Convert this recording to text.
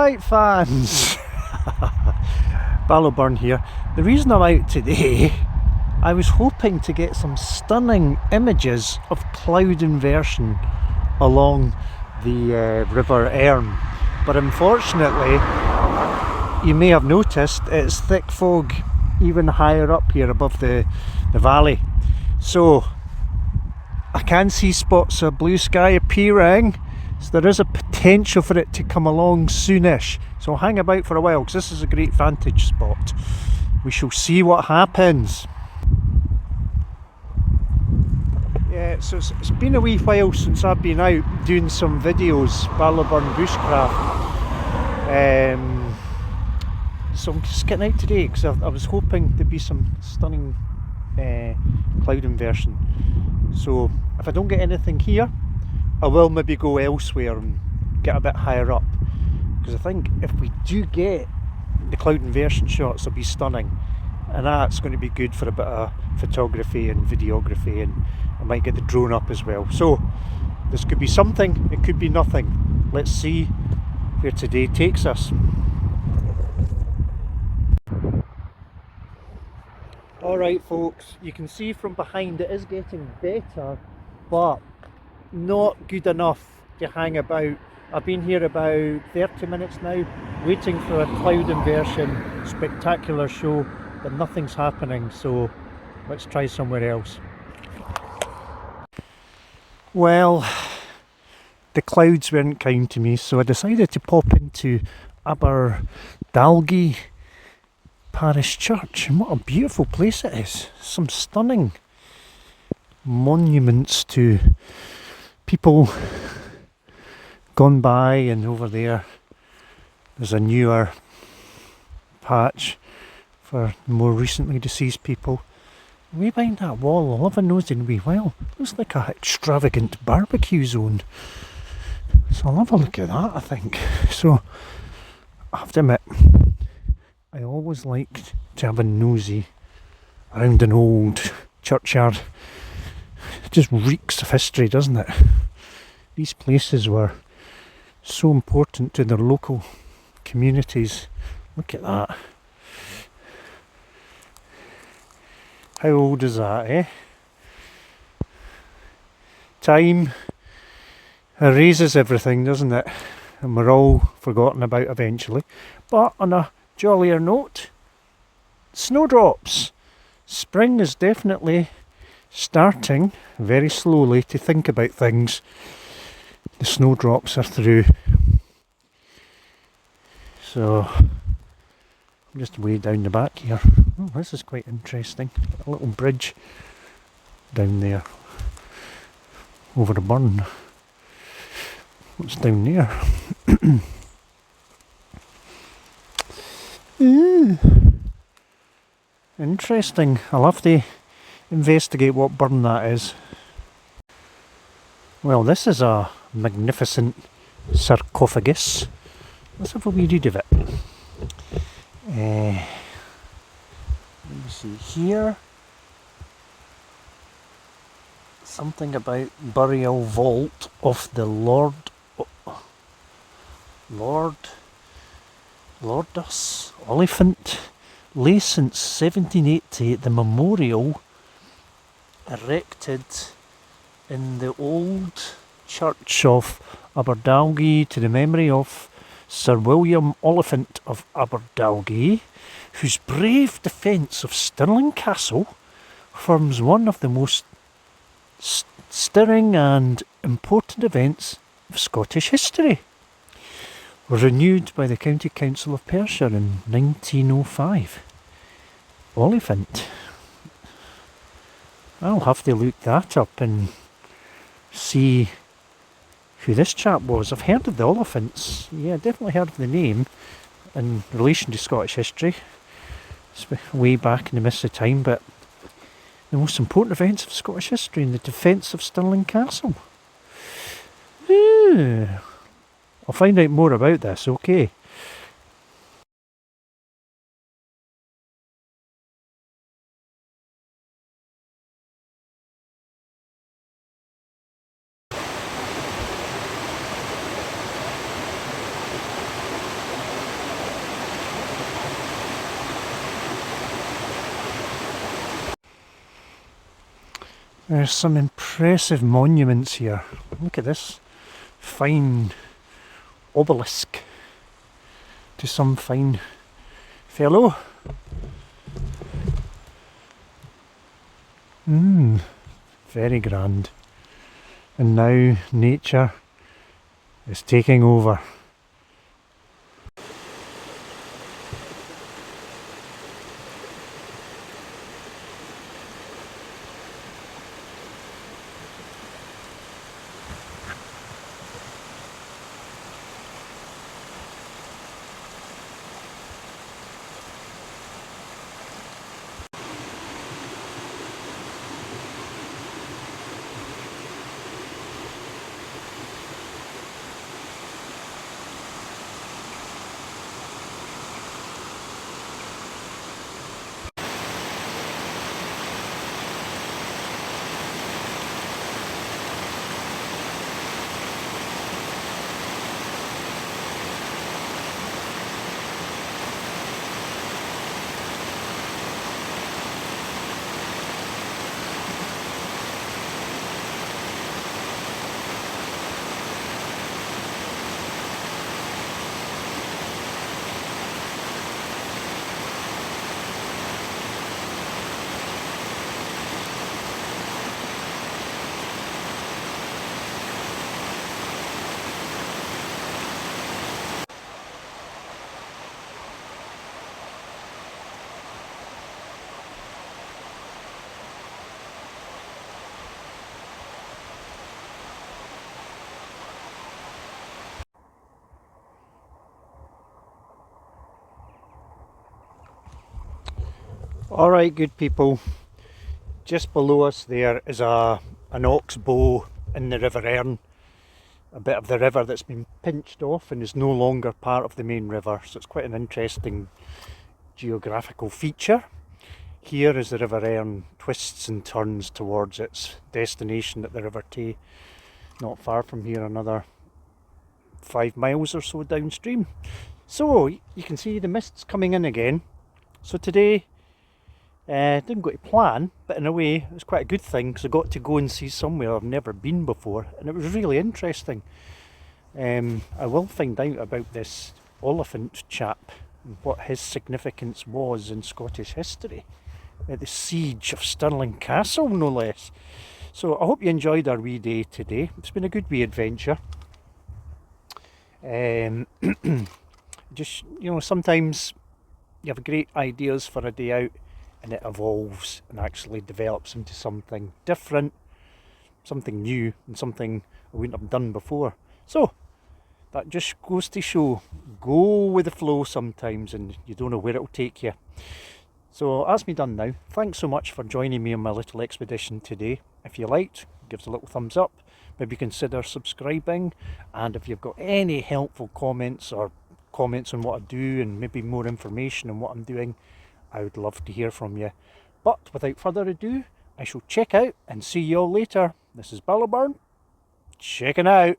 Alright fans, Ballowburn here. The reason I'm out today, I was hoping to get some stunning images of cloud inversion along the River Erne, but unfortunately you may have noticed it's thick fog even higher up here above the valley. So I can see spots of blue sky appearing, so there is a potential for it to come along soonish. So I'll hang about for a while because this is a great vantage spot. We shall see what happens. Yeah, so it's been a wee while since I've been out doing some videos, Ballowburn bushcraft. So I'm just getting out today because I was hoping there'd be some stunning cloud inversion. So if I don't get anything here, I will maybe go elsewhere and get a bit higher up, because I think if we do get the cloud inversion shots, they'll be stunning, and that's going to be good for a bit of photography and videography, and I might get the drone up as well. So this could be something, it could be nothing. Let's see where today takes us. Alright folks, you can see from behind it is getting better, but not good enough to hang about. I've been here about 30 minutes now, waiting for a cloud inversion spectacular show, but nothing's happening, so let's try somewhere else. Well, the clouds weren't kind to me, so I decided to pop into Aberdalgie Parish Church, and what a beautiful place it is. Some stunning monuments to people gone by, and over there there's a newer patch for more recently deceased people. Way behind that wall, I'll have a nose in a wee while. Looks like an extravagant barbecue zone, so I'll have a look at that, I think. So I have to admit, I always liked to have a nosy around an old churchyard. It just reeks of history, doesn't it? These places were so important to their local communities. Look at that. How old is that, eh? Time erases everything, doesn't it? And we're all forgotten about eventually. But on a jollier note, snowdrops. Spring is definitely starting very slowly to think about things. The snowdrops are through. So I'm just way down the back here. Oh, this is quite interesting. A little bridge down there over the burn. What's down there? Interesting. I'll have to investigate what burn that is. Well, this is a magnificent sarcophagus. Let's have a wee read of it. Let me see here. Something about burial vault of the Lordus Oliphant. Lay since 1780, the memorial erected in the old church of Aberdalgie to the memory of Sir William Oliphant of Aberdalgie, whose brave defence of Stirling Castle forms one of the most stirring and important events of Scottish history. Renewed by the County Council of Perthshire in 1905. Oliphant. I'll have to look that up and see who this chap was. I've heard of the Oliphants. Yeah, definitely heard of the name in relation to Scottish history. It's way back in the mist of time, but the most important events of Scottish history in the defence of Stirling Castle. I'll find out more about this, okay. There's some impressive monuments here. Look at this fine obelisk to some fine fellow. Very grand. And now nature is taking over. Alright, good people, just below us there is an oxbow in the River Erne, a bit of the river that's been pinched off and is no longer part of the main river, so it's quite an interesting geographical feature. Here as the River Erne twists and turns towards its destination at the River Tay, not far from here, another 5 miles or so downstream. So you can see the mist's coming in again. So today didn't go to plan, but in a way it was quite a good thing because I got to go and see somewhere I've never been before, and it was really interesting. I will find out about this Oliphant chap and what his significance was in Scottish history at the siege of Stirling Castle, no less. So I hope you enjoyed our wee day today. It's been a good wee adventure. Just, you know, sometimes you have great ideas for a day out and it evolves and actually develops into something different, something new, and something I wouldn't have done before. So that just goes to show, go with the flow sometimes and you don't know where it'll take you. So that's me done now. Thanks so much for joining me on my little expedition today. If you liked, give us a little thumbs up, maybe consider subscribing, and if you've got any helpful comments or comments on what I do and maybe more information on what I'm doing, I would love to hear from you. But without further ado, I shall check out and see you all later. This is Ballowburn, checking out.